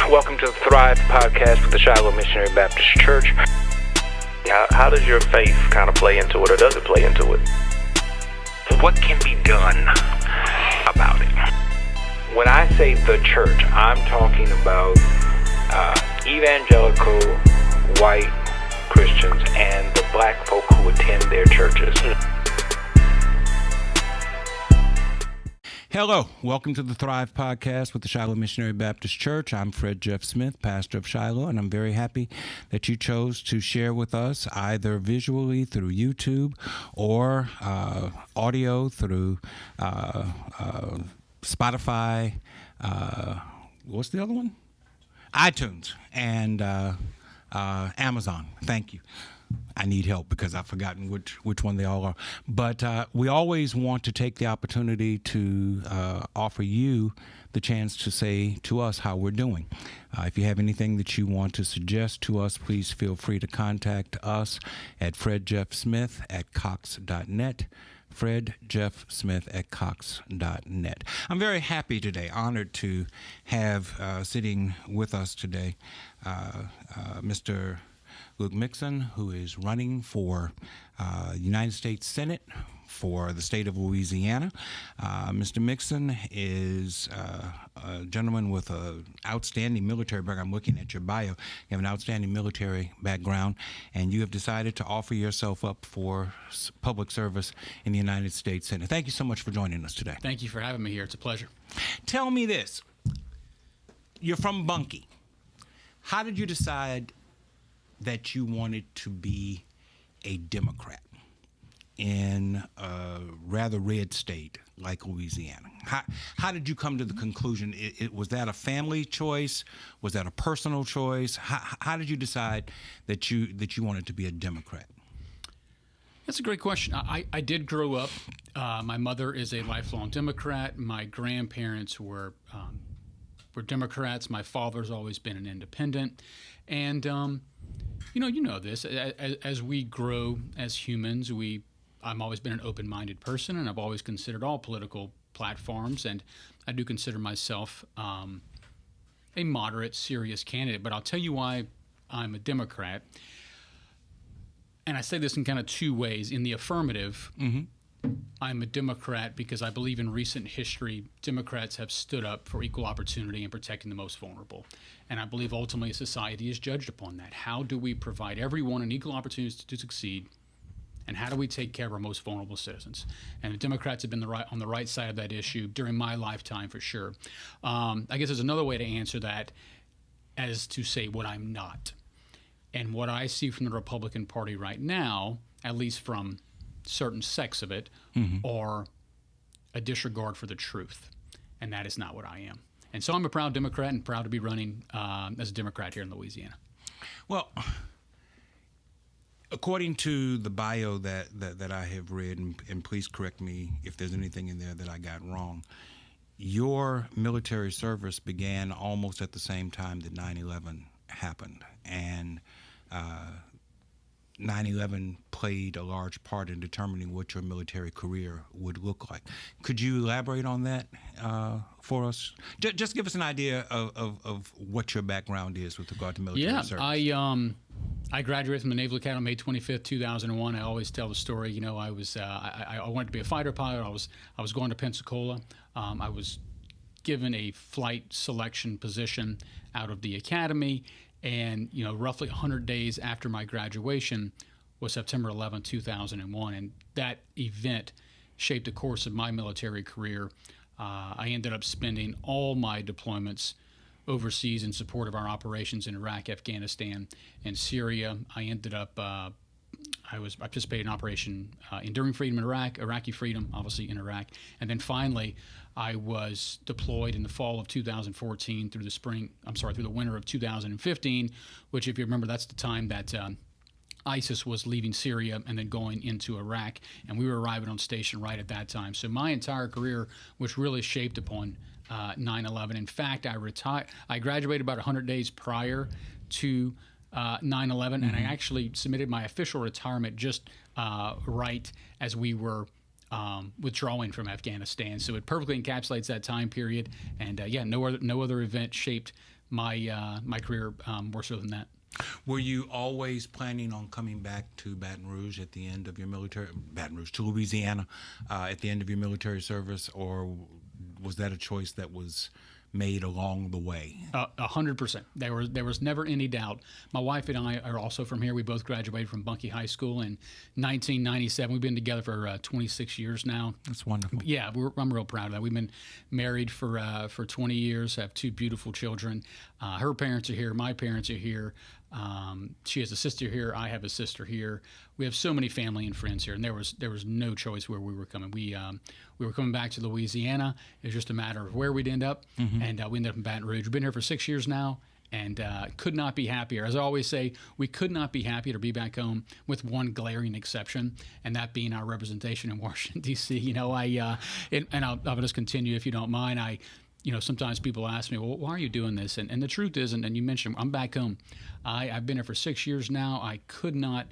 Welcome to the T.H.R.I.V.E podcast with the Shiloh Missionary Baptist Church. How does your faith kind of play into it, or does it play into it? What can be done about it? When I say the church, I'm talking about evangelical white Christians and the black folk who attend their churches. Hello, welcome to the T.H.R.I.V.E podcast with the Shiloh Missionary Baptist Church. I'm Fred Jeff Smith, pastor of Shiloh, and I'm very happy that you chose to share with us either visually through YouTube or audio through Spotify. What's the other one? iTunes and Amazon. Thank you. I need help because I've forgotten which one they all are. But we always want to take the opportunity to offer you the chance to say to us how we're doing. If you have anything that you want to suggest to us, please feel free to contact us at fredjeffsmith@cox.net. fredjeffsmith@cox.net. I'm very happy today, honored to have sitting with us today Mr. Mixon, who is running for United States Senate for the state of Louisiana. Mr. Mixon is a gentleman with an outstanding military background. I'm looking at your bio. You have an outstanding military background, and you have decided to offer yourself up for public service in the United States Senate. Thank you so much for joining us today. Thank you for having me here. It's a pleasure. Tell me this. You're from Bunkie. How did you decide that you wanted to be a Democrat in a rather red state like Louisiana? How did you come to the conclusion? Was that a family choice? Was that a personal choice? How did you decide that you wanted to be a Democrat? That's a great question. I did grow up. My mother is a lifelong Democrat. My grandparents were Democrats. My father's always been an independent. And you know this. As we grow as humans, I've always been an open-minded person, and I've always considered all political platforms, and I do consider myself a moderate, serious candidate. But I'll tell you why I'm a Democrat. And I say this in kind of two ways. In the affirmative, I'm a Democrat because I believe in recent history, Democrats have stood up for equal opportunity and protecting the most vulnerable. And I believe ultimately society is judged upon that. How do we provide everyone an equal opportunity to succeed? And how do we take care of our most vulnerable citizens? And the Democrats have been on the right side of that issue during my lifetime for sure. I guess there's another way to answer that as to say what I'm not. And what I see from the Republican Party right now, at least from certain sects of it, are a disregard for the truth. And that is not what I am. And so I'm a proud Democrat and proud to be running as a Democrat here in Louisiana. Well, according to the bio that I have read, and please correct me if there's anything in there that I got wrong, your military service began almost at the same time that 9/11 happened. And 9/11 played a large part in determining what your military career would look like. Could you elaborate on that for us? Just give us an idea of what your background is with regard to military service. I graduated from the Naval Academy May 25th, 2001. I always tell the story. You know, I wanted to be a fighter pilot. I was going to Pensacola. I was given a flight selection position out of the academy. And, roughly 100 days after my graduation was September 11, 2001. And that event shaped the course of my military career. I ended up spending all my deployments overseas in support of our operations in Iraq, Afghanistan, and Syria. I ended up, I participated in Operation Enduring Freedom in Iraq, Iraqi Freedom, obviously in Iraq. And then finally, I was deployed in the fall of 2014 through the winter of 2015, which, if you remember, that's the time that ISIS was leaving Syria and then going into Iraq, and we were arriving on station right at that time. So my entire career was really shaped upon 9/11. In fact, I graduated about 100 days prior to 9/11, and I actually submitted my official retirement just right as we were withdrawing from Afghanistan. So it perfectly encapsulates that time period. And no other event shaped my career more so than that. Were you always planning on coming back to Baton Rouge at the end of your to Louisiana at the end of your military service, or was that a choice that was made along the way? 100%. There was never any doubt. My wife and I are also from here. We both graduated from Bunkie High School in 1997. We've been together for 26 years now. That's wonderful. Yeah, I'm real proud of that. We've been married for 20 years, have 2 beautiful children. Her parents are here. My parents are here. She has a sister here. I have a sister here. We have so many family and friends here, and there was no choice where we were coming. We were coming back to Louisiana. It was just a matter of where we'd end up, and we ended up in Baton Rouge. We've been here for 6 years now, and could not be happier. As I always say, we could not be happier to be back home, with one glaring exception, and that being our representation in Washington D.C. You know, I'll just continue if you don't mind. Sometimes people ask me, well, why are you doing this? And the truth is, and you mentioned, I'm back home. I've been here for 6 years now. I could not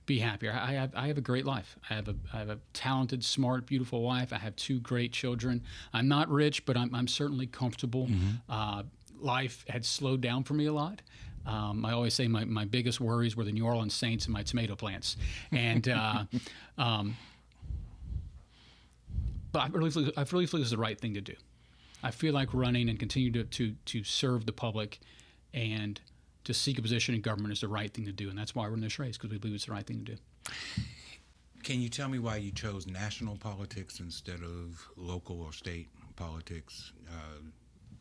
be happier. I have a great life. I have a talented, smart, beautiful wife. I have 2 great children. I'm not rich, but I'm certainly comfortable. Life had slowed down for me a lot. I always say my biggest worries were the New Orleans Saints and my tomato plants. And but I really feel it's the right thing to do. I feel like running and continue to serve the public and to seek a position in government is the right thing to do. And that's why we're in this race, because we believe it's the right thing to do. Can you tell me why you chose national politics instead of local or state politics?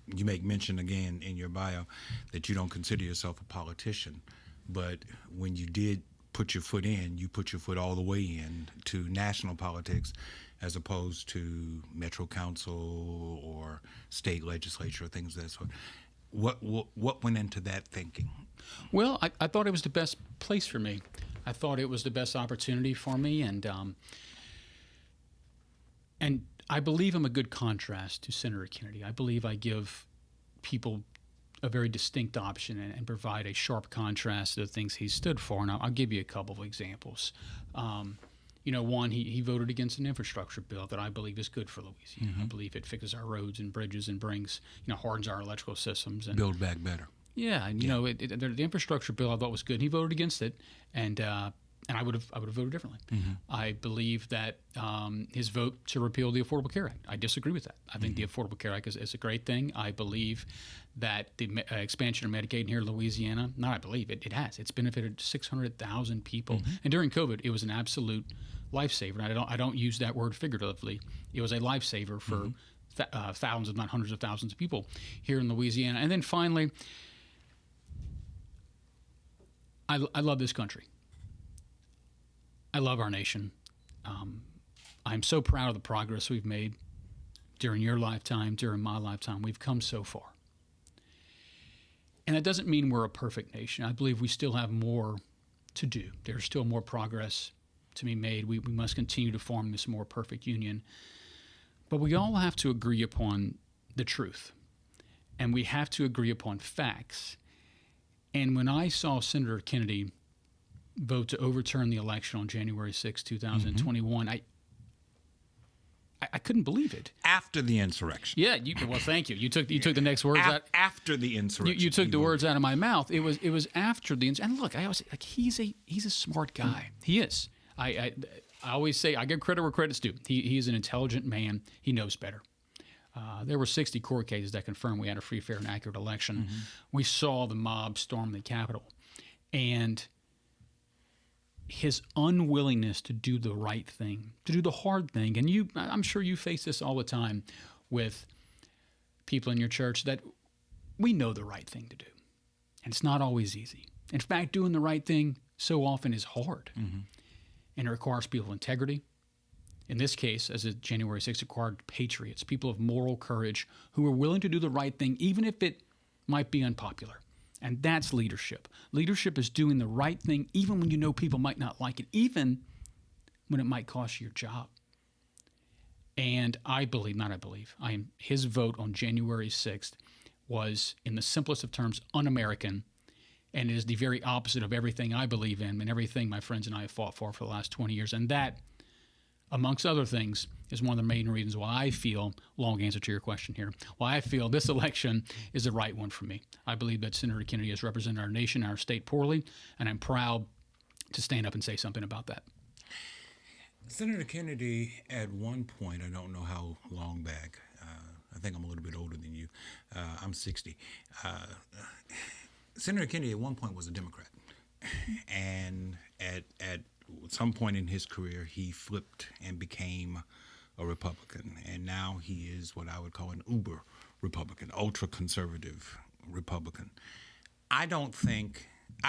You make mention again in your bio that you don't consider yourself a politician, but when you did put your foot in, you put your foot all the way in to national politics as opposed to Metro Council or state legislature or things of that sort. What went into that thinking? Well, I thought it was the best place for me. I thought it was the best opportunity for me, and I believe I'm a good contrast to Senator Kennedy. I believe I give people a very distinct option and provide a sharp contrast to the things he stood for. And I'll give you a couple of examples. One, he voted against an infrastructure bill that I believe is good for Louisiana. I believe it fixes our roads and bridges and brings, hardens our electrical systems. And Build back better. Yeah, and the infrastructure bill I thought was good. And he voted against it, and I would have voted differently. I believe that his vote to repeal the Affordable Care Act, I disagree with that. I think the Affordable Care Act is a great thing. I believe that the expansion of Medicaid here in Louisiana, it has. It's benefited 600,000 people. And during COVID, it was an absolute lifesaver. And I don't use that word figuratively. It was a lifesaver for thousands, if not hundreds of thousands of people here in Louisiana. And then finally, I love this country. I love our nation. I'm so proud of the progress we've made during your lifetime, during my lifetime. We've come so far. And that doesn't mean we're a perfect nation. I believe we still have more to do. There's still more progress to be made. We must continue to form this more perfect union. But we all have to agree upon the truth. And we have to agree upon facts. And when I saw Senator Kennedy vote to overturn the election on January 6, 2021, I couldn't believe it. After the insurrection. Yeah. Well, thank you. You took the next words out. After the insurrection. You took the words out of my mouth. It was after the insurrection. And look, I always like he's a smart guy. He is. I always say I give credit where credit's due. He is an intelligent man. He knows better. There were 60 court cases that confirmed we had a free, fair, and accurate election. We saw the mob storm the Capitol, and his unwillingness to do the right thing, to do the hard thing. And I'm sure you face this all the time with people in your church, that we know the right thing to do. And it's not always easy. In fact, doing the right thing so often is hard. And it requires people of integrity. In this case, as a January 6th, required patriots, people of moral courage who are willing to do the right thing, even if it might be unpopular. And that's leadership. Leadership is doing the right thing even when you know people might not like it, even when it might cost you your job. And his vote on January 6th was, in the simplest of terms, un-American, and is the very opposite of everything I believe in and everything my friends and I have fought for the last 20 years. And that amongst other things, is one of the main reasons why I feel, long answer to your question here, why I feel this election is the right one for me. I believe that Senator Kennedy has represented our nation, our state poorly, and I'm proud to stand up and say something about that. Senator Kennedy, at one point, I don't know how long back, I think I'm a little bit older than you. I'm 60. Senator Kennedy at one point was a Democrat. And at some point in his career, he flipped and became a Republican. And now he is what I would call an uber Republican, ultra-conservative Republican. I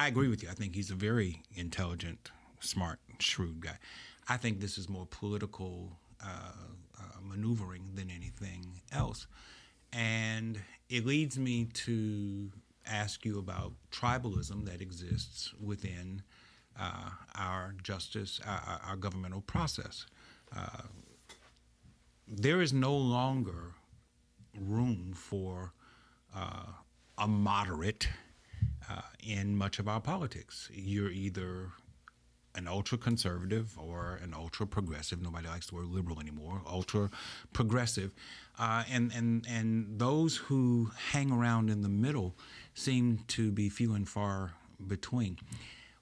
agree with you. I think he's a very intelligent, smart, shrewd guy. I think this is more political maneuvering than anything else. And it leads me to ask you about tribalism that exists within our justice, our governmental process. There is no longer room for a moderate in much of our politics. You're either an ultra-conservative or an ultra-progressive. Nobody likes the word liberal anymore. Ultra-progressive. And those who hang around in the middle seem to be few and far between.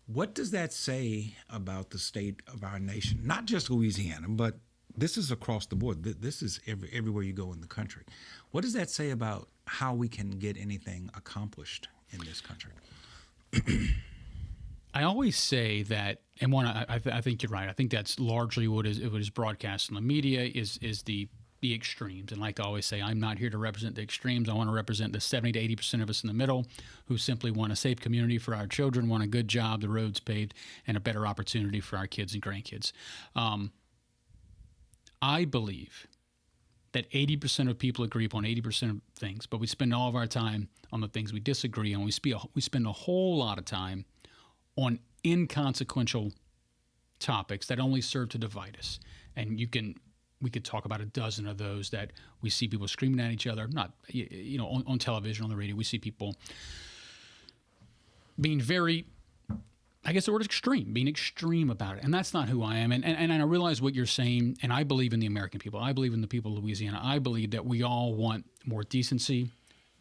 What does that say about the state of our nation? Not just Louisiana, but this is across the board. This is everywhere you go in the country. What does that say about how we can get anything accomplished in this country? I always say that, and I think you're right. I think that's largely what is broadcast in the media is the extremes. And like to always say, I'm not here to represent the extremes. I want to represent the 70 to 80% of us in the middle who simply want a safe community for our children, want a good job, the roads paved, and a better opportunity for our kids and grandkids. I believe that 80% of people agree upon 80% of things, but we spend all of our time on the things we disagree on. We spend a whole lot of time on inconsequential topics that only serve to divide us. And we could talk about a dozen of those that we see people screaming at each other, not, on television, on the radio. We see people being very, I guess the word is extreme, being extreme about it. And that's not who I am. And I realize what you're saying, and I believe in the American people. I believe in the people of Louisiana. I believe that we all want more decency,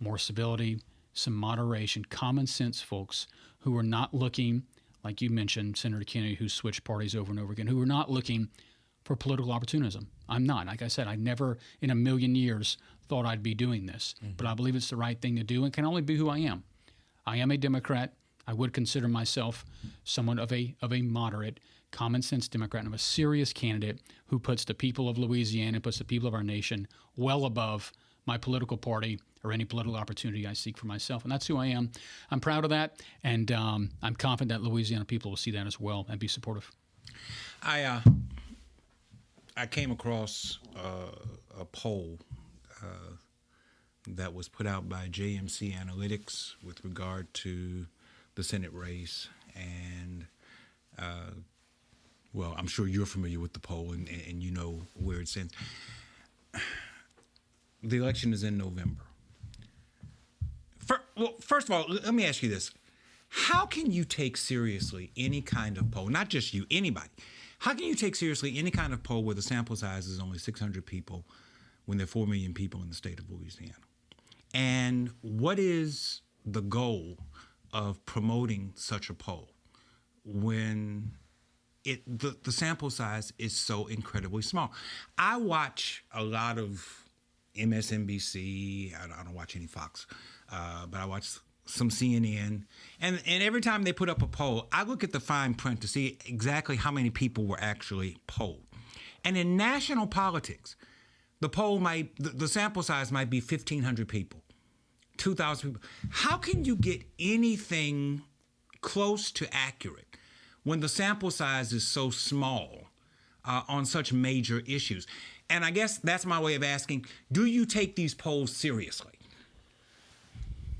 more civility, some moderation, common sense folks who are not looking, like you mentioned, Senator Kennedy, who switched parties over and over again, who are not looking for political opportunism. I'm not. Like I said, I never in a million years thought I'd be doing this, but I believe it's the right thing to do and can only be who I am. I am a Democrat. I would consider myself someone of a moderate, common sense Democrat, and I'm a serious candidate who puts the people of Louisiana, puts the people of our nation well above my political party or any political opportunity I seek for myself. And that's who I am. I'm proud of that, and I'm confident that Louisiana people will see that as well and be supportive. I came across a poll that was put out by JMC Analytics with regard to the Senate race, and well, I'm sure you're familiar with the poll and you know where it stands. The election is in November. First of all, let me ask you this. How can you take seriously any kind of poll, not just you, anybody? How can you take seriously any kind of poll where the sample size is only 600 people when there are 4 million people in the state of Louisiana? And what is the goal of promoting such a poll when the sample size is so incredibly small? I watch a lot of MSNBC. I don't watch any Fox, but I watch some CNN, and every time they put up a poll, I look at the fine print to see exactly how many people were actually polled. And in national politics, the sample size might be 1,500 people, 2,000 people. How can you get anything close to accurate when the sample size is so small on such major issues? And I guess that's my way of asking, do you take these polls seriously?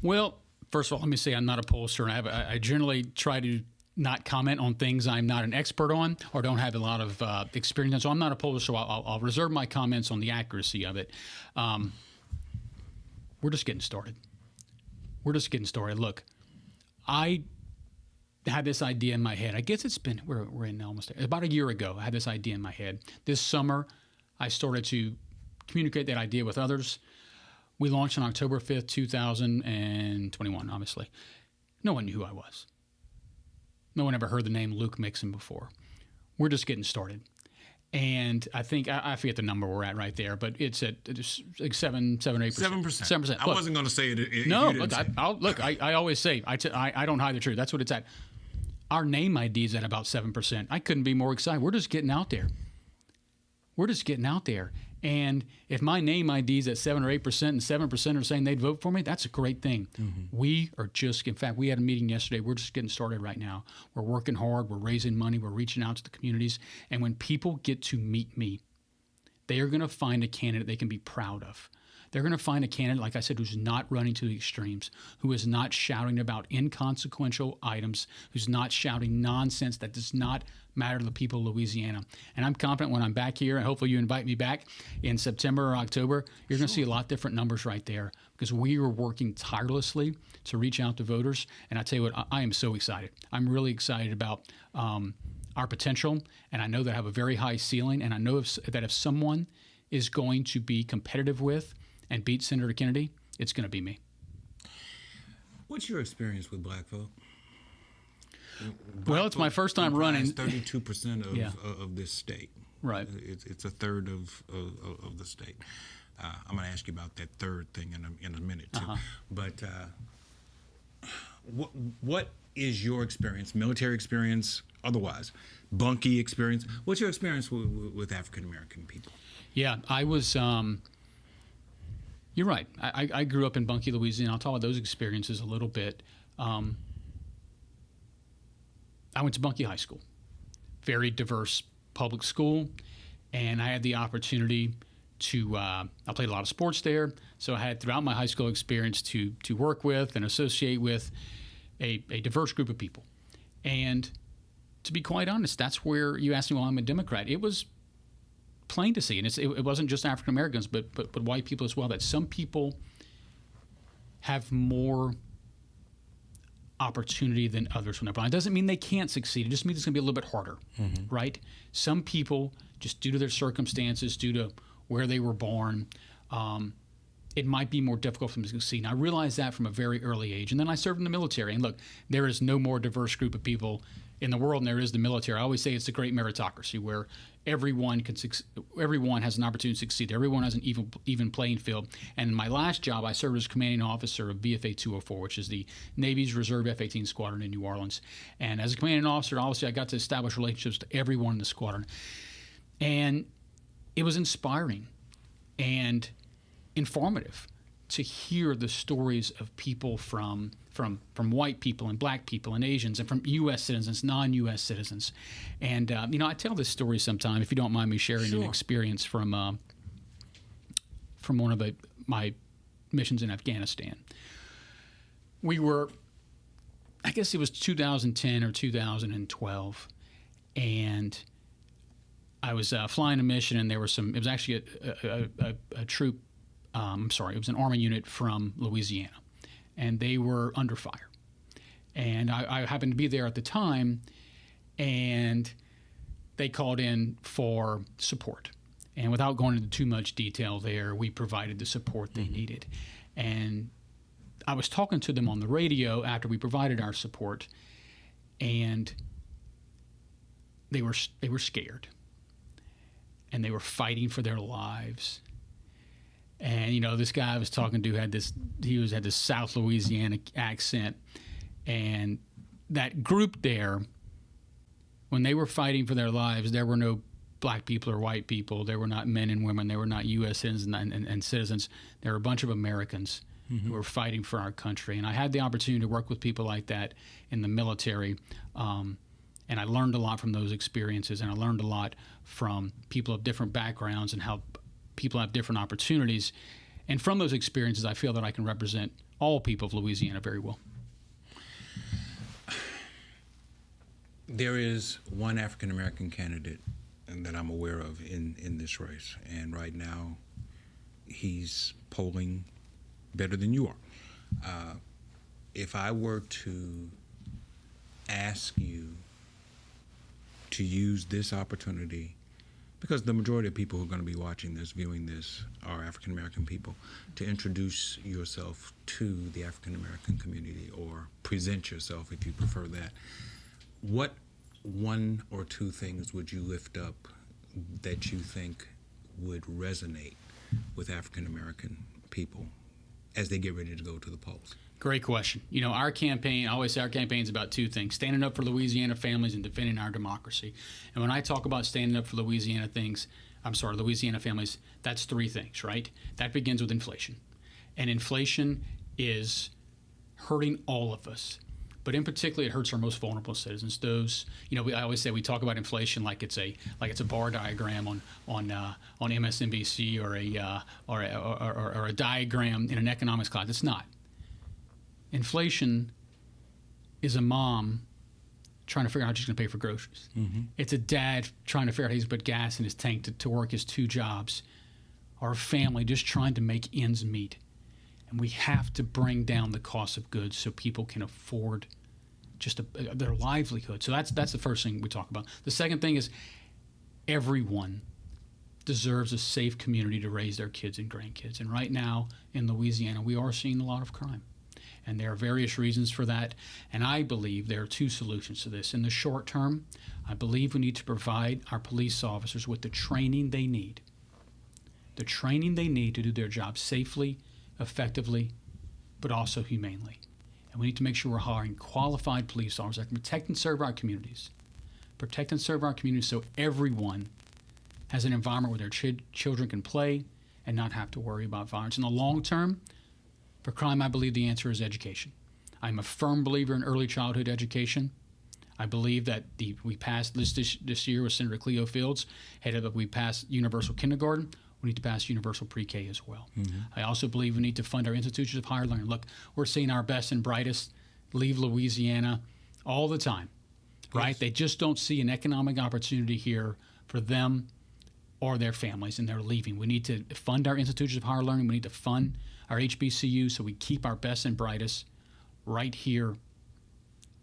Well, first of all, let me say I'm not a pollster. I generally try to not comment on things I'm not an expert on or don't have a lot of experience in. So I'm not a pollster, so I'll reserve my comments on the accuracy of it. We're just getting started. Look, I had this idea in my head. I guess it's been, we're in almost about a year ago. I had this idea in my head. This summer, I started to communicate that idea with others. We launched on October 5th, 2021, obviously. No one knew who I was. No one ever heard the name Luke Mixon before. We're just getting started. And I think, I forget the number we're at right there, but it's at like 7, 8%. 7%. 7%. I wasn't going to say it. No, look, I always say, I don't hide the truth. That's what it's at. Our name ID is at about 7%. I couldn't be more excited. We're just getting out there. And if my name ID is at 7 or 8% and 7% are saying they'd vote for me, that's a great thing. We are just, in fact, we had a meeting yesterday. We're just getting started right now. We're working hard. We're raising money. We're reaching out to the communities. And when people get to meet me, they are going to find a candidate they can be proud of. They're going to find a candidate, like I said, who's not running to the extremes, who is not shouting about inconsequential items, who's not shouting nonsense that does not matter to the people of Louisiana. And I'm confident when I'm back here, and hopefully you invite me back in September or October, you're going to see a lot different numbers right there, because we are working tirelessly to reach out to voters. And I tell you what, I am so excited. I'm really excited about our potential, and I know that I have a very high ceiling, and I know that if someone is going to be competitive with and beat Senator Kennedy, it's going to be me. What's your experience with black folk? Well, it's my first time running. 32% of this state. Right. It's a third of the state. I'm going to ask you about that third thing in a minute too. But what is your experience, military experience, otherwise, bunkie experience? What's your experience with African American people? Yeah, I was. You're right. I grew up in Bunkie, Louisiana. I'll talk about those experiences a little bit. I went to Bunkie High School, very diverse public school, and I had the opportunity to. I played a lot of sports there, so I had throughout my high school experience to work with and associate with a diverse group of people. And to be quite honest, that's where you asked me why I'm a Democrat. It was plain to see, and it wasn't just African Americans, but white people as well, that some people have more opportunity than others when they're blind. It doesn't mean they can't succeed. It just means it's going to be a little bit harder, right? Some people, just due to their circumstances, due to where they were born, it might be more difficult for them to succeed. And I realized that from a very early age. And then I served in the military. And look, there is no more diverse group of people in the world than there is the military. I always say it's a great meritocracy where everyone has an opportunity to succeed. Everyone has an even playing field. And in my last job, I served as commanding officer of VFA 204, which is the Navy's Reserve F-18 Squadron in New Orleans. And as a commanding officer, obviously, I got to establish relationships with everyone in the squadron. And it was inspiring and informative to hear the stories of people from white people and black people and Asians, and from U.S. citizens, non-U.S. citizens. And, I tell this story sometime, if you don't mind me sharing an experience from one of my missions in Afghanistan. We were, I guess it was 2010 or 2012, and I was flying a mission, and there were it was actually a troop, it was an Army unit from Louisiana, and they were under fire. And I happened to be there at the time, and they called in for support. And without going into too much detail there, we provided the support they needed. And I was talking to them on the radio after we provided our support, and they were scared, and they were fighting for their lives. And this guy I was talking to had this South Louisiana accent, and that group there, when they were fighting for their lives, there were no black people or white people. There were not men and women. There were not U.S. citizens and citizens. There were a bunch of Americans who were fighting for our country. And I had the opportunity to work with people like that in the military, and I learned a lot from those experiences, and I learned a lot from people of different backgrounds and how people have different opportunities. And from those experiences, I feel that I can represent all people of Louisiana very well. There is one African-American candidate that I'm aware of in this race, and right now he's polling better than you are. If I were to ask you to use this opportunity, because the majority of people who are going to be watching this, viewing this, are African American people, to introduce yourself to the African American community, or present yourself if you prefer that, what one or two things would you lift up that you think would resonate with African American people as they get ready to go to the polls? Great question. You know, our campaign, I always say our campaign is about two things: standing up for Louisiana families and defending our democracy. And when I talk about standing up for Louisiana families, that's three things, right? That begins with inflation. And inflation is hurting all of us. But in particular, it hurts our most vulnerable citizens. Those, you know, I always say we talk about inflation like it's a bar diagram on MSNBC or a diagram in an economics class. It's not. Inflation is a mom trying to figure out how she's going to pay for groceries. Mm-hmm. It's a dad trying to figure out how he's going to put gas in his tank to work his two jobs. Or a family just trying to make ends meet. And we have to bring down the cost of goods so people can afford just their livelihood. So that's the first thing we talk about. The second thing is everyone deserves a safe community to raise their kids and grandkids. And right now in Louisiana, we are seeing a lot of crime. And there are various reasons for that. And I believe there are two solutions to this. In the short term, I believe we need to provide our police officers with the training they need. The training they need to do their job safely, effectively, but also humanely. And we need to make sure we're hiring qualified police officers that can protect and serve our communities. Protect and serve our communities so everyone has an environment where their children can play and not have to worry about violence. In the long term, for crime, I believe the answer is education. I'm a firm believer in early childhood education. I believe that we passed this year with Senator Cleo Fields, we passed universal kindergarten. We need to pass universal pre-K as well. Mm-hmm. I also believe we need to fund our institutions of higher learning. Look, we're seeing our best and brightest leave Louisiana all the time, right? Yes. They just don't see an economic opportunity here for them or their families, and they're leaving. We need to fund our institutions of higher learning. We need to fund our HBCUs so we keep our best and brightest right here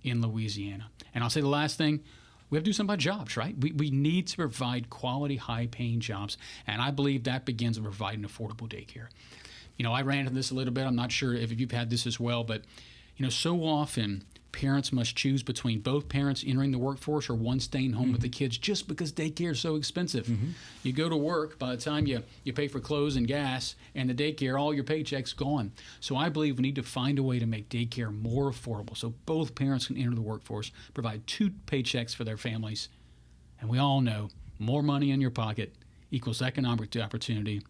in Louisiana. And I'll say the last thing, we have to do something about jobs, right? We need to provide quality, high-paying jobs, and I believe that begins with providing affordable daycare. You know, I ran into this a little bit. I'm not sure if you've had this as well, but, you know, so often parents must choose between both parents entering the workforce or one staying home with the kids just because daycare is so expensive. Mm-hmm. You go to work, by the time you pay for clothes and gas and the daycare, all your paycheck's gone. So I believe we need to find a way to make daycare more affordable so both parents can enter the workforce, provide two paychecks for their families. And we all know more money in your pocket equals economic opportunity,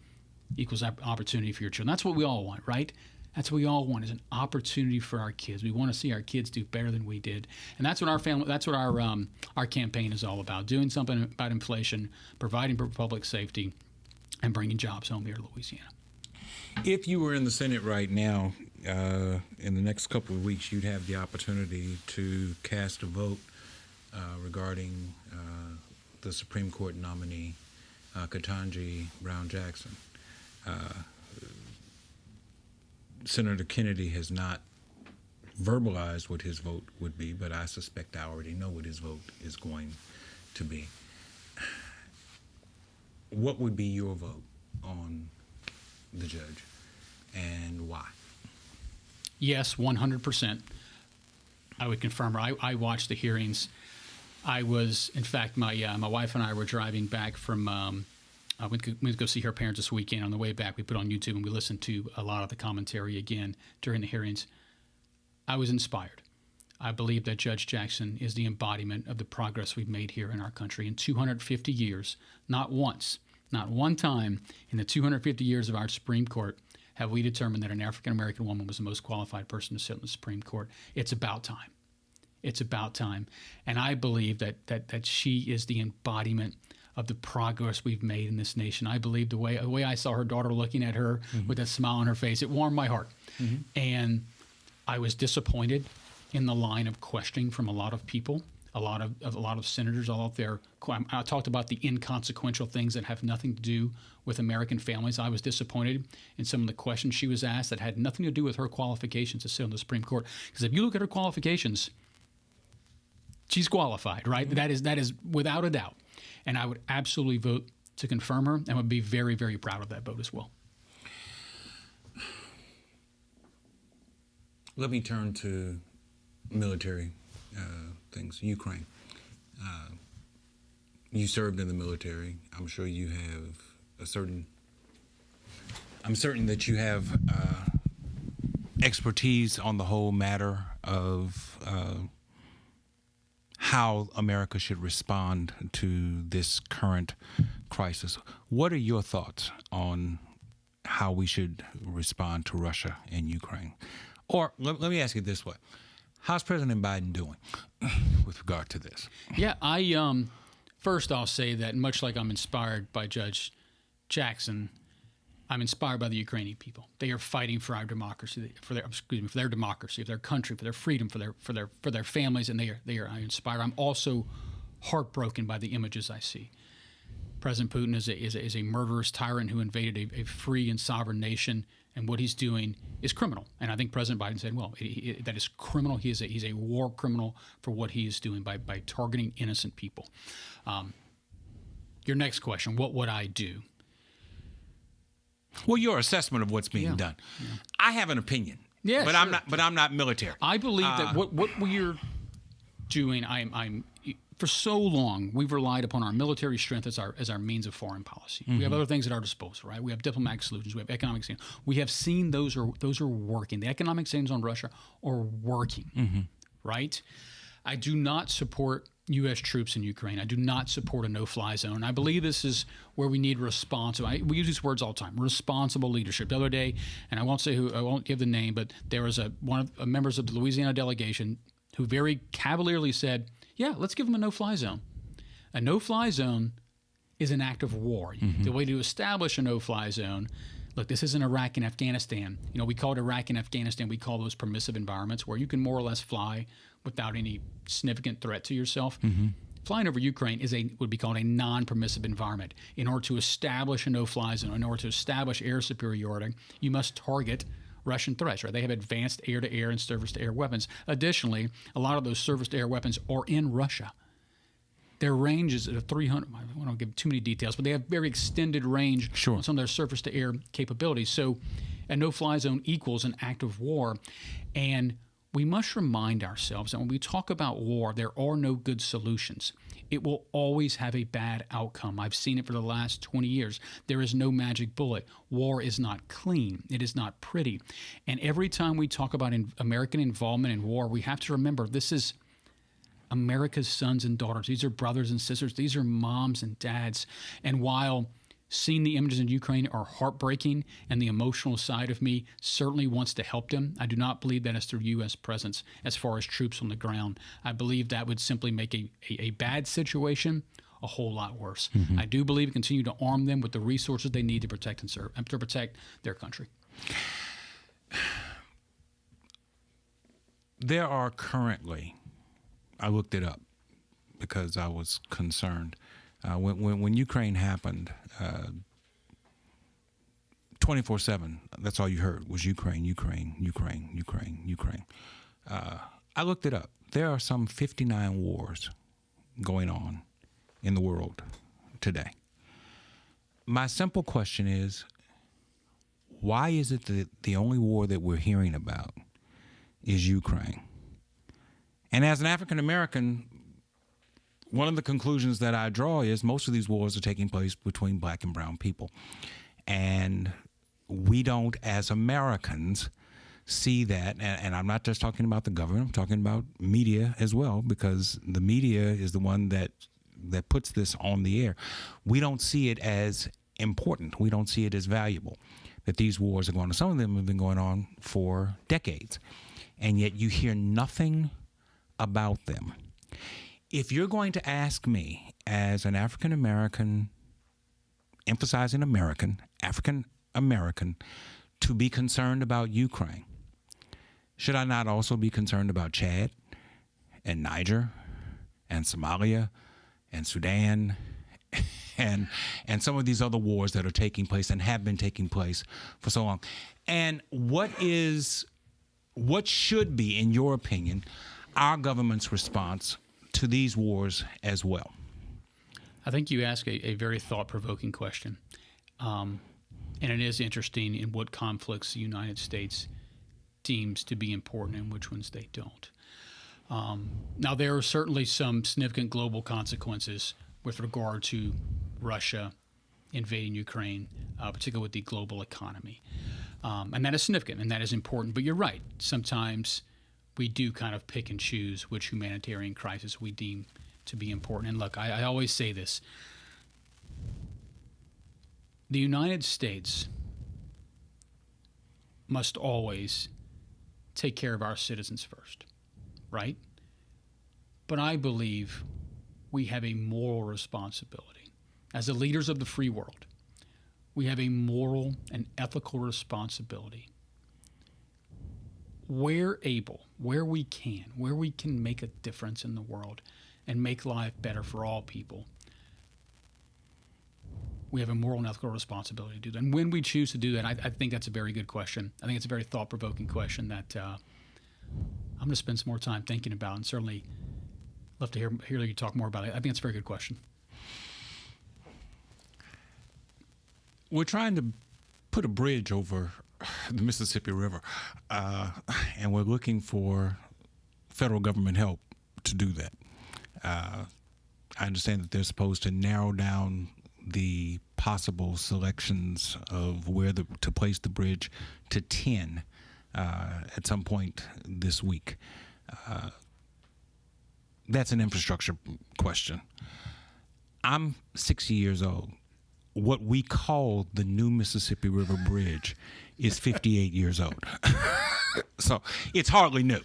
equals opportunity for your children. That's what we all want, right? That's what we all want, is an opportunity for our kids. We want to see our kids do better than we did, and that's what our campaign is all about: doing something about inflation, providing for public safety, and bringing jobs home here to Louisiana. If you were in the Senate right now, in the next couple of weeks, you'd have the opportunity to cast a vote regarding the Supreme Court nominee, Ketanji Brown Jackson. Senator Kennedy has not verbalized what his vote would be, but I suspect I already know what his vote is going to be. What would be your vote on the judge, and why? Yes, 100%. I would confirm. I watched the hearings. I was, in fact, my wife and I were driving back from. We went to go see her parents this weekend. On the way back, we put on YouTube and we listened to a lot of the commentary again during the hearings. I was inspired. I believe that Judge Jackson is the embodiment of the progress we've made here in our country in 250 years. Not once, not one time in the 250 years of our Supreme Court have we determined that an African-American woman was the most qualified person to sit on the Supreme Court. It's about time. It's about time. And I believe that she is the embodiment of the progress we've made in this nation. I believe the way I saw her daughter looking at her with that smile on her face, it warmed my heart. Mm-hmm. And I was disappointed in the line of questioning from a lot of people, a lot of senators all out there. I talked about the inconsequential things that have nothing to do with American families. I was disappointed in some of the questions she was asked that had nothing to do with her qualifications to sit on the Supreme Court. Because if you look at her qualifications, she's qualified, right? Mm-hmm. That is without a doubt. And I would absolutely vote to confirm her, and would be very, very proud of that vote as well. Let me turn to military things. Ukraine. You served in the military. I'm sure you have I'm certain that you have expertise on the whole matter of how America should respond to this current crisis. What are your thoughts on how we should respond to Russia and Ukraine? Or let me ask you this way. How's President Biden doing with regard to this? Yeah, first I'll say that much like I'm inspired by Judge Jackson, I'm inspired by the Ukrainian people. They are fighting for our democracy, for their democracy, for their country, for their freedom, for their families, and they are inspired. I'm also heartbroken by the images I see. President Putin is a murderous tyrant who invaded a free and sovereign nation, and what he's doing is criminal. And I think President Biden said, well, that is criminal. He's a war criminal for what he is doing by targeting innocent people. Your next question, what would I do? Well, your assessment of what's being done. Yeah. I have an opinion. Yeah, but sure. I'm not military. I believe that what we're doing, I'm for so long we've relied upon our military strength as our means of foreign policy. Mm-hmm. We have other things at our disposal, right? We have diplomatic solutions. We have economic sanctions. We have seen those are working. The economic sanctions on Russia are working, right? I do not support U.S. troops in Ukraine. I do not support a no-fly zone. I believe this is where we need responsible. We use these words all the time. Responsible leadership. The other day, and I won't give the name, but there was one of the members of the Louisiana delegation who very cavalierly said, "Yeah, let's give them a no-fly zone." A no-fly zone is an act of war. Mm-hmm. The way to establish a no-fly zone. Look, this isn't Iraq and Afghanistan. We call it Iraq and Afghanistan. We call those permissive environments where you can more or less fly without any significant threat to yourself. Mm-hmm. Flying over Ukraine would be called a non-permissive environment. In order to establish a no-fly zone, in order to establish air superiority, you must target Russian threats, right? They have advanced air-to-air and surface-to-air weapons. Additionally, a lot of those surface-to-air weapons are in Russia. Their range is at 300. I don't want to give too many details, but they have very extended range on some of their surface-to-air capabilities. So a no-fly zone equals an act of war. And we must remind ourselves that when we talk about war, there are no good solutions. It will always have a bad outcome. I've seen it for the last 20 years. There is no magic bullet. War is not clean. It is not pretty. And every time we talk about American involvement in war, we have to remember this is America's sons and daughters. These are brothers and sisters. These are moms and dads. And while seeing the images in Ukraine are heartbreaking, and the emotional side of me certainly wants to help them, I do not believe that is through U.S. presence as far as troops on the ground. I believe that would simply make a bad situation a whole lot worse. Mm-hmm. I do believe continue to arm them with the resources they need to protect and serve, to protect their country. There are currently, I looked it up because I was concerned. When Ukraine happened, 24/7, that's all you heard was Ukraine, Ukraine, Ukraine, Ukraine, Ukraine. I looked it up. There are some 59 wars going on in the world today. My simple question is, why is it that the only war that we're hearing about is Ukraine? And as an African American, one of the conclusions that I draw is most of these wars are taking place between black and brown people. And we don't, as Americans, see that. And I'm not just talking about the government. I'm talking about media as well, because the media is the one that puts this on the air. We don't see it as important. We don't see it as valuable, that these wars are going on. Some of them have been going on for decades. And yet you hear nothing about them. If you're going to ask me as an African American, emphasizing African American, to be concerned about Ukraine, should I not also be concerned about Chad and Niger and Somalia and Sudan and some of these other wars that are taking place and have been taking place for so long? And what should be, in your opinion, our government's response to these wars as well? I think you ask a very thought-provoking question. And it is interesting in what conflicts the United States deems to be important and which ones they don't. Now, there are certainly some significant global consequences with regard to Russia invading Ukraine, particularly with the global economy. And that is significant and that is important. But you're right. Sometimes we do kind of pick and choose which humanitarian crisis we deem to be important. And look, I always say this. The United States must always take care of our citizens first, right? But I believe we have a moral responsibility. As the leaders of the free world, we have a moral and ethical responsibility. Where able, where we can make a difference in the world and make life better for all people, we have a moral and ethical responsibility to do that. And when we choose to do that, I think that's a very good question. I think it's a very thought-provoking question that I'm going to spend some more time thinking about, and certainly love to hear you talk more about it. I think it's a very good question. We're trying to put a bridge over the Mississippi River, and we're looking for federal government help to do that. I understand that they're supposed to narrow down the possible selections of where to place the bridge to 10 at some point this week. That's an infrastructure question. I'm 60 years old. What we call the new Mississippi River Bridge is 58 years old. So it's hardly new.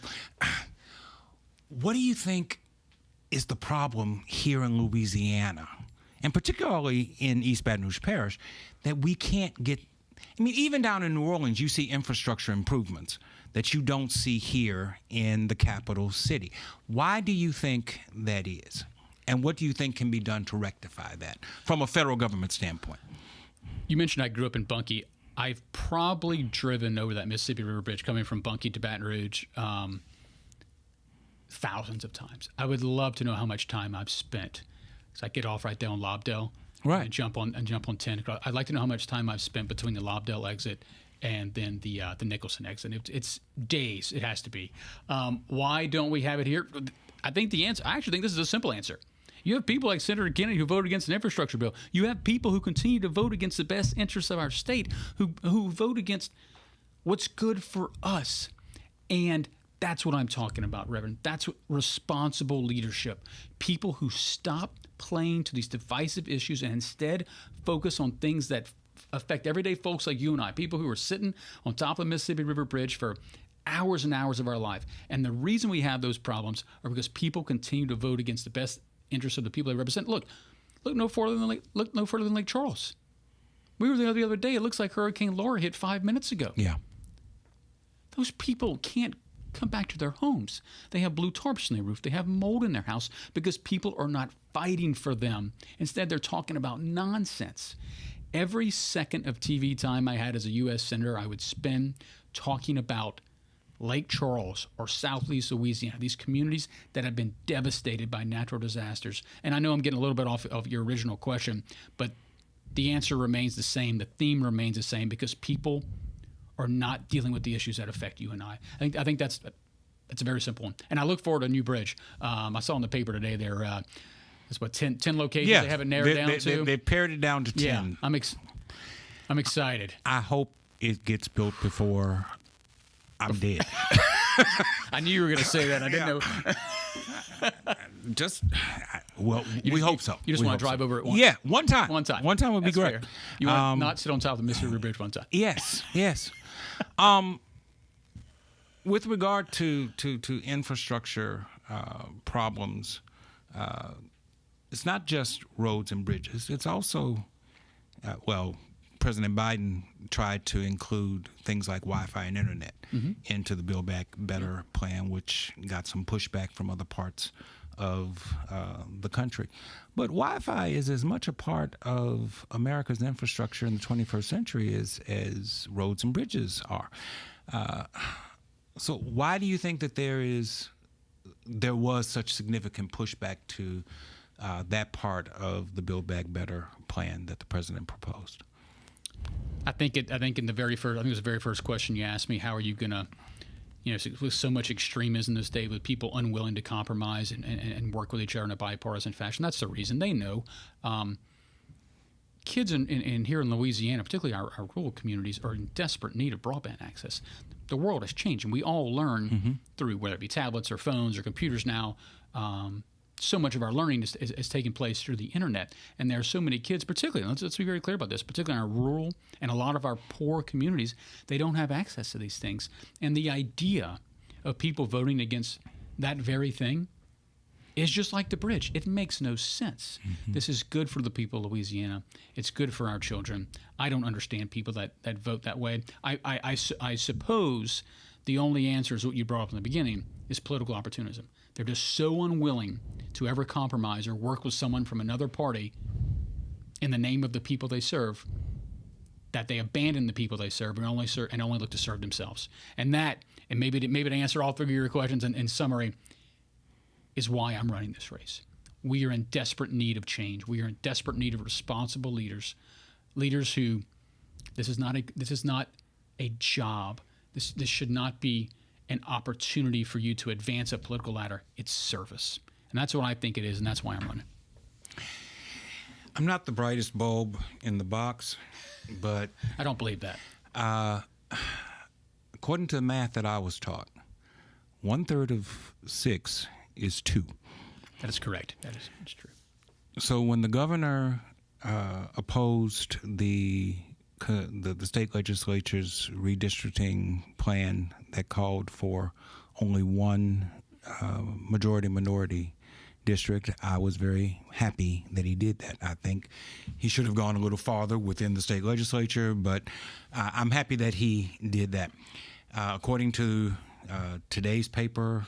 What do you think is the problem here in Louisiana, and particularly in East Baton Rouge Parish, that we can't get? I mean, even down in New Orleans, you see infrastructure improvements that you don't see here in the capital city. Why do you think that is? And what do you think can be done to rectify that from a federal government standpoint? You mentioned I grew up in Bunkie. I've probably driven over that Mississippi River Bridge coming from Bunkie to Baton Rouge thousands of times. I would love to know how much time I've spent. So I get off right there on Lobdell, right, and jump on 10. I'd like to know how much time I've spent between the Lobdell exit and then the Nicholson exit. It's days. It has to be. Why don't we have it here? I think the answer. I actually think this is a simple answer. You have people like Senator Kennedy who voted against an infrastructure bill. You have people who continue to vote against the best interests of our state, who vote against what's good for us. And that's what I'm talking about, Reverend. That's what responsible leadership. People who stop playing to these divisive issues and instead focus on things that affect everyday folks like you and I, people who are sitting on top of the Mississippi River Bridge for hours and hours of our life. And the reason we have those problems are because people continue to vote against the best interests of the people they represent. Look no further than Lake Charles. We were there the other day. It looks like Hurricane Laura hit 5 minutes ago. Yeah. Those people can't come back to their homes. They have blue tarps on their roof. They have mold in their house because people are not fighting for them. Instead, they're talking about nonsense. Every second of TV time I had as a U.S. Senator, I would spend talking about Lake Charles or Southeast Louisiana, these communities that have been devastated by natural disasters. And I know I'm getting a little bit off of your original question, but the answer remains the same. The theme remains the same because people are not dealing with the issues that affect you and I. I think that's a very simple one. And I look forward to a new bridge. I saw in the paper today there, it's what, 10 locations they have it narrowed down to? They pared it down to 10. Yeah, I'm excited. I hope it gets built before I'm dead. I knew you were going to say that. I didn't know. We hope so. You just want to drive over it once? Yeah, one time. One time. One time would be great. Fair. You want to not sit on top of the Mississippi River Bridge one time? Yes. With regard to infrastructure problems, it's not just roads and bridges. It's also, President Biden tried to include things like Wi-Fi and internet into the Build Back Better plan, which got some pushback from other parts of the country. But Wi-Fi is as much a part of America's infrastructure in the 21st century as roads and bridges are. So why do you think that there is there was such significant pushback to that part of the Build Back Better plan that the president proposed? I think in the very first, I think it was the very first question you asked me, how are you going to, with so much extremism this day, with people unwilling to compromise and work with each other in a bipartisan fashion, that's the reason. They know. Kids in here in Louisiana, particularly our rural communities, are in desperate need of broadband access. The world has changed, and we all learn through, whether it be tablets or phones or computers now. So much of our learning is taking place through the internet, and there are so many kids, particularly, let's be very clear about this, particularly in our rural and a lot of our poor communities, they don't have access to these things. And the idea of people voting against that very thing is just like the bridge. It makes no sense. This is good for the people of Louisiana. It's good for our children. I don't understand people that vote that way. I suppose the only answer is what you brought up in the beginning, is political opportunism. They're just so unwilling to ever compromise or work with someone from another party in the name of the people they serve that they abandon the people they serve and only look to serve themselves. And maybe to answer all three of your questions in summary, is why I'm running this race. We are in desperate need of change. We are in desperate need of responsible leaders who, this is not a job. This should not be an opportunity for you to advance a political ladder. It's service. And that's what I think it is, and that's why I'm running. I'm not the brightest bulb in the box, but I don't believe that. According to the math that I was taught, 1/3 of 6 is 2. That is correct. That's true. So when the governor opposed the state legislature's redistricting plan that called for only one majority-minority district, I was very happy that he did that. I think he should have gone a little farther within the state legislature, but I'm happy that he did that. According to today's paper,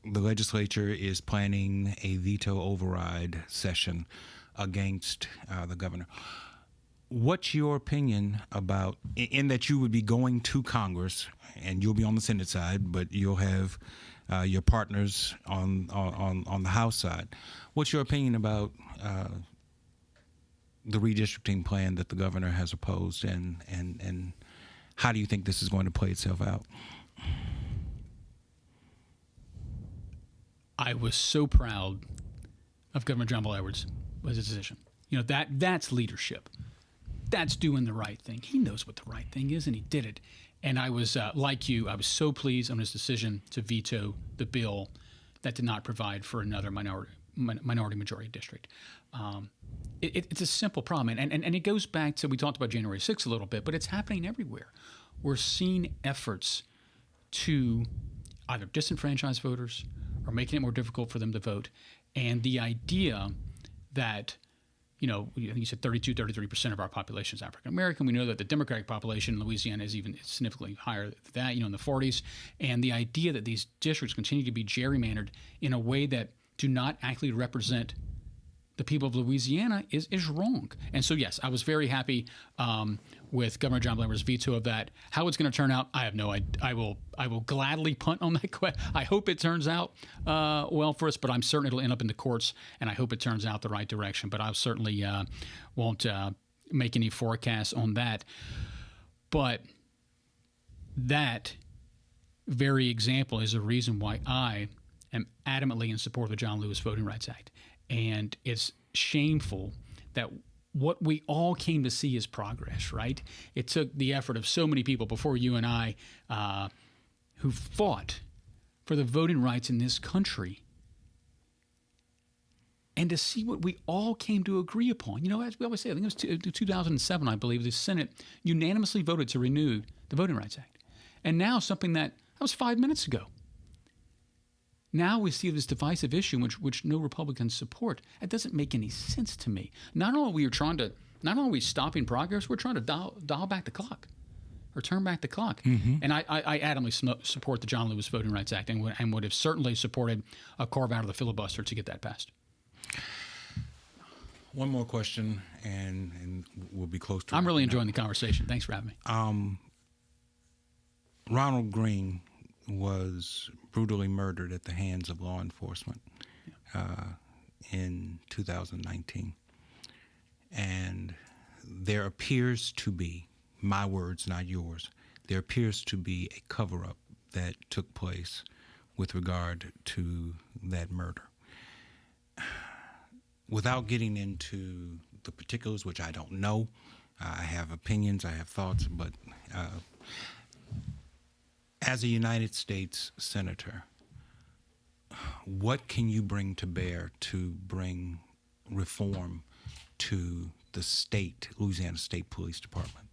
the legislature is planning a veto override session against the governor. What's your opinion about, in that you would be going to Congress and you'll be on the Senate side, but you'll have your partners on the House side? What's your opinion about the redistricting plan that the governor has opposed, and how do you think this is going to play itself out? I was so proud of Governor John Bel Edwards with his decision. That's leadership. That's doing the right thing. He knows what the right thing is, and he did it. And I was, like you, I was so pleased on his decision to veto the bill that did not provide for another minority-majority district. It's a simple problem. And it goes back to, we talked about January 6th a little bit, but it's happening everywhere. We're seeing efforts to either disenfranchise voters or making it more difficult for them to vote. And the idea that, you said 33% of our population is African American. We know that the Democratic population in Louisiana is even significantly higher than that, in the 40s. And the idea that these districts continue to be gerrymandered in a way that do not actually represent the people of Louisiana is wrong. And so, yes, I was very happy with Governor John Bel Edwards' veto of that. How it's going to turn out, I have no idea. I will gladly punt on that question. I hope it turns out well for us, but I'm certain it'll end up in the courts, and I hope it turns out the right direction. But I certainly won't make any forecasts on that. But that very example is a reason why I am adamantly in support of the John Lewis Voting Rights Act. And it's shameful that what we all came to see is progress, right? It took the effort of so many people before you and I who fought for the voting rights in this country. And to see what we all came to agree upon. As we always say, I think it was 2007, I believe, the Senate unanimously voted to renew the Voting Rights Act. And now that was 5 minutes ago. Now we see this divisive issue which no Republicans support. That doesn't make any sense to me. Not only are we stopping progress, we're trying to dial back the clock or turn back the clock. Mm-hmm. And I adamantly support the John Lewis Voting Rights Act and would have certainly supported a carve out of the filibuster to get that passed. One more question, and we'll be close to it. I'm really enjoying the conversation. Thanks for having me. Ronald Greene was brutally murdered at the hands of law enforcement in 2019. And there appears to be, my words, not yours, there appears to be a cover-up that took place with regard to that murder. Without getting into the particulars, which I don't know, I have opinions, I have thoughts, but as a United States Senator, what can you bring to bear to bring reform to the state, Louisiana State Police Department,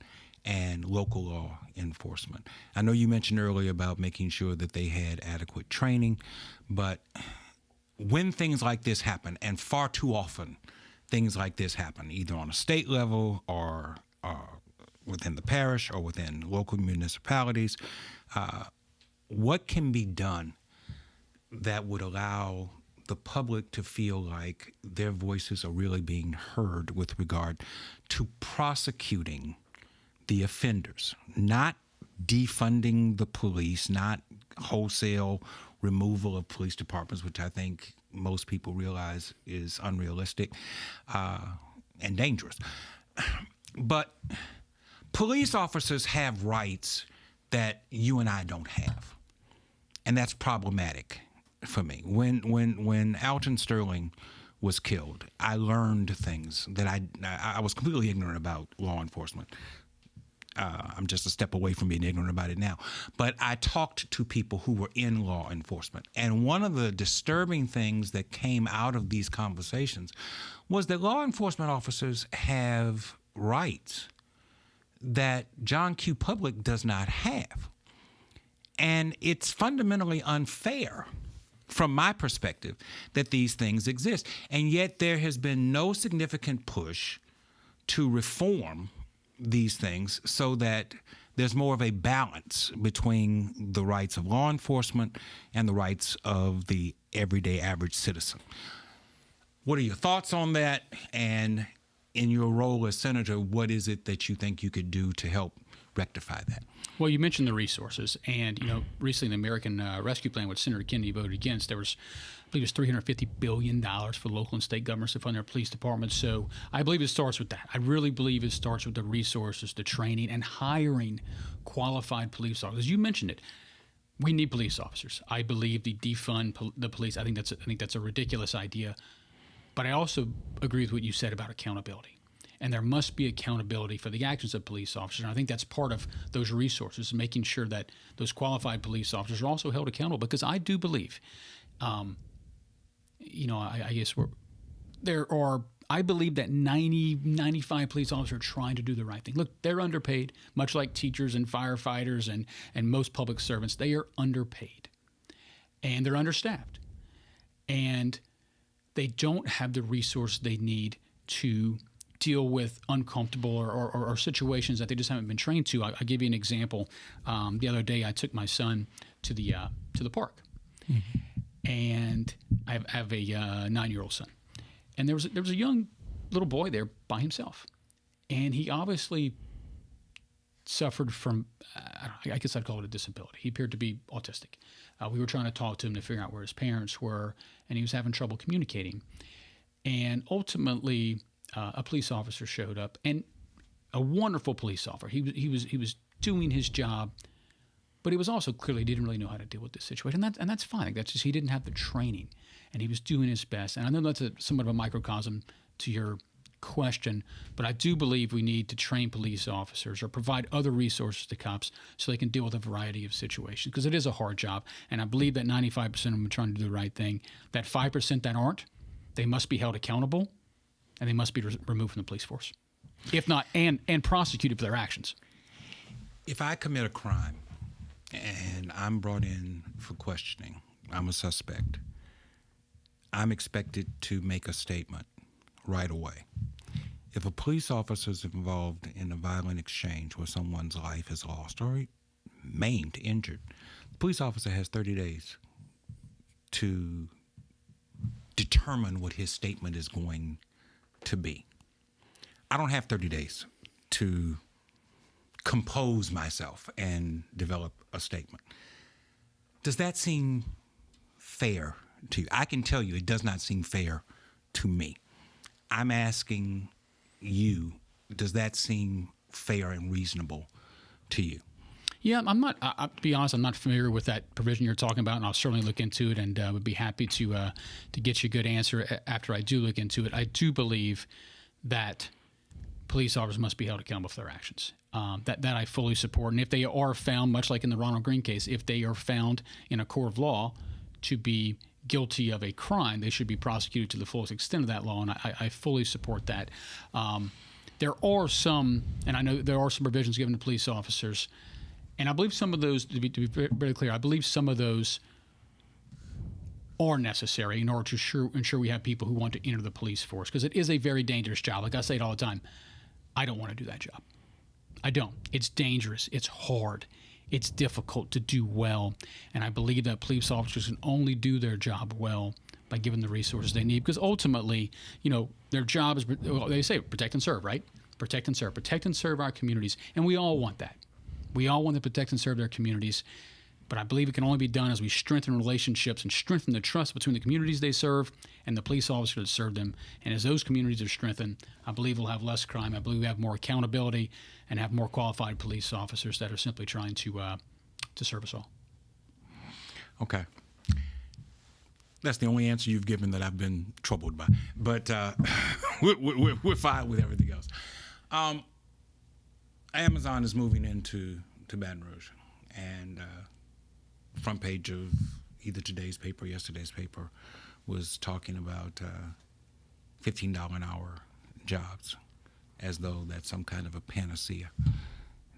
and local law enforcement? I know you mentioned earlier about making sure that they had adequate training, but when things like this happen, and far too often things like this happen, either on a state level or within the parish or within local municipalities, what can be done that would allow the public to feel like their voices are really being heard with regard to prosecuting the offenders, not defunding the police, not wholesale removal of police departments, which I think most people realize is unrealistic and dangerous. But police officers have rights that you and I don't have, and that's problematic for me. When Alton Sterling was killed, I learned things that I was completely ignorant about law enforcement. I'm just a step away from being ignorant about it now. But I talked to people who were in law enforcement. And one of the disturbing things that came out of these conversations was that law enforcement officers have rights that John Q. Public does not have. And it's fundamentally unfair, from my perspective, that these things exist. And yet there has been no significant push to reform these things so that there's more of a balance between the rights of law enforcement and the rights of the everyday average citizen. What are your thoughts on that? And in your role as senator, what is it that you think you could do to help rectify that? Well, you mentioned the resources, and recently the American Rescue Plan, which Senator Kennedy voted against, there was, I believe, it was $350 billion for local and state governments to fund their police departments. So I believe it starts with that. I really believe it starts with the resources, the training, and hiring qualified police officers. You mentioned it. We need police officers. I believe the defund the police. I think that's a ridiculous idea. But I also agree with what you said about accountability. And there must be accountability for the actions of police officers. And I think that's part of those resources, making sure that those qualified police officers are also held accountable. Because I do believe, I believe that 95 police officers are trying to do the right thing. Look, they're underpaid, much like teachers and firefighters and most public servants. They are underpaid. And they're understaffed. And they don't have the resources they need to deal with uncomfortable or situations that they just haven't been trained to. I'll give you an example. The other day, I took my son to the park, and I have a 9-year-old son, and there was a young little boy there by himself, and he obviously suffered from, I guess I'd call it a disability. He appeared to be autistic. We were trying to talk to him to figure out where his parents were, and he was having trouble communicating, and ultimately, a police officer showed up, and a wonderful police officer. He was doing his job, but he was also clearly didn't really know how to deal with this situation. And that's fine. That's just he didn't have the training, and he was doing his best. And I know that's somewhat of a microcosm to your question, but I do believe we need to train police officers or provide other resources to cops so they can deal with a variety of situations, because it is a hard job. And I believe that 95% of them are trying to do the right thing. That 5% that aren't, they must be held accountable. And they must be removed from the police force, if not, and prosecuted for their actions. If I commit a crime and I'm brought in for questioning, I'm a suspect, I'm expected to make a statement right away. If a police officer is involved in a violent exchange where someone's life is lost or maimed, injured, the police officer has 30 days to determine what his statement is going to be. I don't have 30 days to compose myself and develop a statement. Does that seem fair to you? I can tell you it does not seem fair to me. I'm asking you, does that seem fair and reasonable to you? Yeah, I'm not. To be honest, I'm not familiar with that provision you're talking about, and I'll certainly look into it, and would be happy to get you a good answer after I do look into it. I do believe that police officers must be held accountable for their actions. That I fully support, and if they are found, much like in the Ronald Green case, if they are found in a court of law to be guilty of a crime, they should be prosecuted to the fullest extent of that law, and I fully support that. There are some, and I know there are some provisions given to police officers. And I believe some of those, to be very clear, I believe some of those are necessary in order to ensure we have people who want to enter the police force, because it is a very dangerous job. Like I say it all the time, I don't want to do that job. I don't. It's dangerous. It's hard. It's difficult to do well. And I believe that police officers can only do their job well by giving the resources they need, because ultimately, their job is, well, they say protect and serve, right? Protect and serve. Protect and serve our communities. And we all want that. We all want to protect and serve their communities, but I believe it can only be done as we strengthen relationships and strengthen the trust between the communities they serve and the police officers that serve them. And as those communities are strengthened, I believe we'll have less crime. I believe we have more accountability and have more qualified police officers that are simply trying to serve us all. Okay. That's the only answer you've given that I've been troubled by. But we're fine with everything else. Amazon is moving into Baton Rouge, and front page of either today's paper or yesterday's paper was talking about $15 an hour jobs, as though that's some kind of a panacea.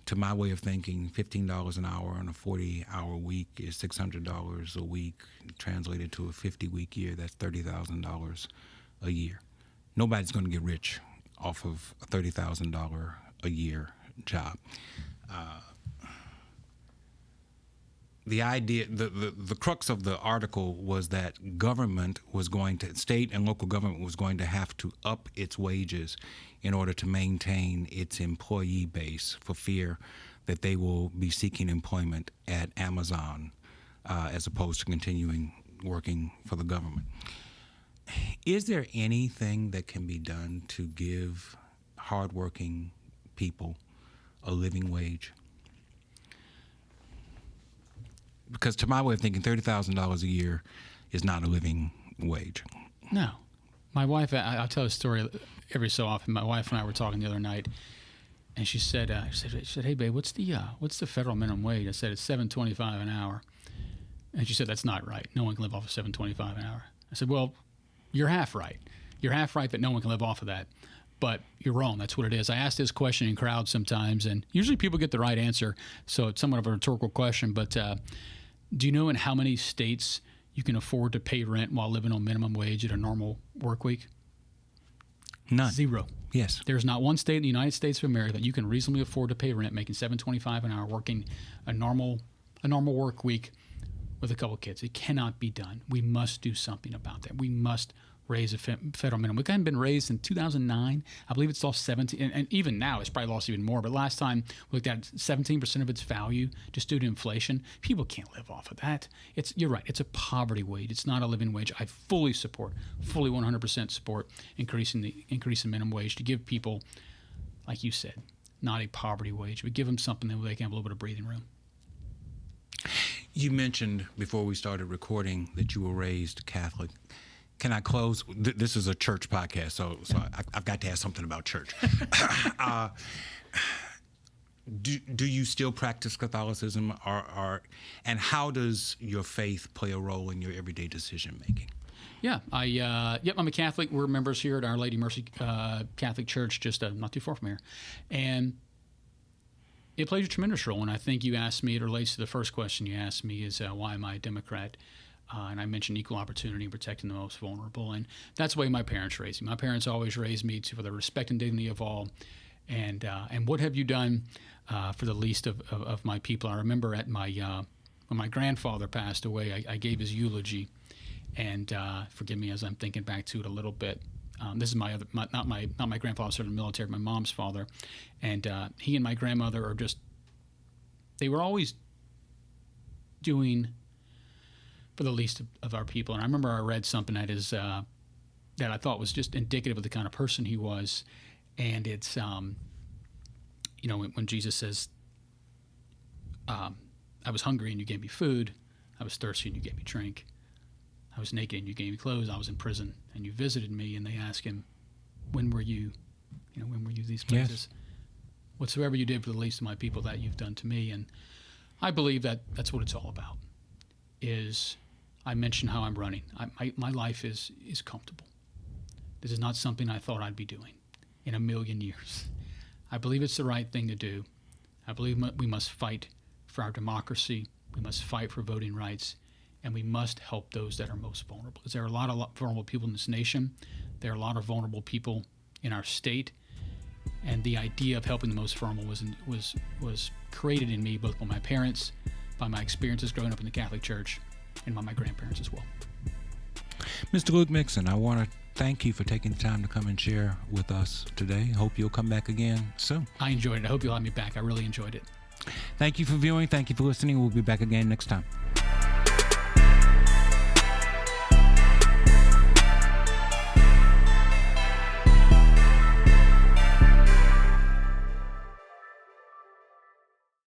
To my way of thinking, $15 an hour on a 40-hour week is $600 a week. Translated to a 50-week year, that's $30,000 a year. Nobody's going to get rich off of a $30,000 a year job. The idea, the crux of the article was that government was going to, state and local government was going to have to up its wages in order to maintain its employee base, for fear that they will be seeking employment at Amazon as opposed to continuing working for the government. Is there anything that can be done to give hardworking people a living wage? Because to my way of thinking, $30,000 a year is not a living wage. No. My wife, I'll tell a story every so often. My wife and I were talking the other night, and she said, "Hey, babe, what's the federal minimum wage?" I said, "It's $7.25 an hour." And she said, "That's not right. No one can live off of $7.25 an hour." I said, "Well, you're half right. You're half right that no one can live off of that. But you're wrong. That's what it is." I ask this question in crowds sometimes, and usually people get the right answer, so it's somewhat of a rhetorical question. But do you know in how many states you can afford to pay rent while living on minimum wage at a normal work week? None. 0. Yes. There's not one state in the United States of America that you can reasonably afford to pay rent making $7.25 an hour, working a normal work week with a couple of kids. It cannot be done. We must do something about that. We must raise a federal minimum. It hadn't been raised in 2009. I believe it's lost 17, and even now it's probably lost even more. But last time we looked at 17% of its value just due to inflation. People can't live off of that. You're right. It's a poverty wage. It's not a living wage. I fully 100% support increasing the minimum wage to give people, like you said, not a poverty wage, but give them something that they can have a little bit of breathing room. You mentioned before we started recording that you were raised Catholic. Can I close? This is a church podcast, so I've got to ask something about church. Do you still practice Catholicism, and how does your faith play a role in your everyday decision making? Yeah, I'm a Catholic. We're members here at Our Lady Mercy Catholic Church, just not too far from here, and it plays a tremendous role. And I think you asked me, it relates to the first question you asked me, is why am I a Democrat? And I mentioned equal opportunity and protecting the most vulnerable. And that's the way my parents raised me. My parents always raised me for the respect and dignity of all. And what have you done for the least of my people? I remember when my grandfather passed away, I gave his eulogy. And forgive me as I'm thinking back to it a little bit. This is not my grandfather served in the military, my mom's father. And he and my grandmother they were always doing for the least of our people. And I remember I read something that is that I thought was just indicative of the kind of person he was. And it's, you know, when Jesus says, I was hungry and you gave me food. I was thirsty and you gave me drink. I was naked and you gave me clothes. I was in prison and you visited me. And they ask him, when were you these places? Yes. Whatsoever you did for the least of my people, that you've done to me. And I believe that that's what it's all about. Is I mentioned how I'm running. My life is comfortable. This is not something I thought I'd be doing in a million years. I believe it's the right thing to do. I believe we must fight for our democracy. We must fight for voting rights. And we must help those that are most vulnerable. Because there are a lot of vulnerable people in this nation. There are a lot of vulnerable people in our state. And the idea of helping the most vulnerable was created in me both by my parents, by my experiences growing up in the Catholic Church, and by my grandparents as well. Mr. Luke Mixon, I want to thank you for taking the time to come and share with us today. Hope you'll come back again soon. I enjoyed it. I hope you'll have me back. I really enjoyed it. Thank you for viewing. Thank you for listening. We'll be back again next time.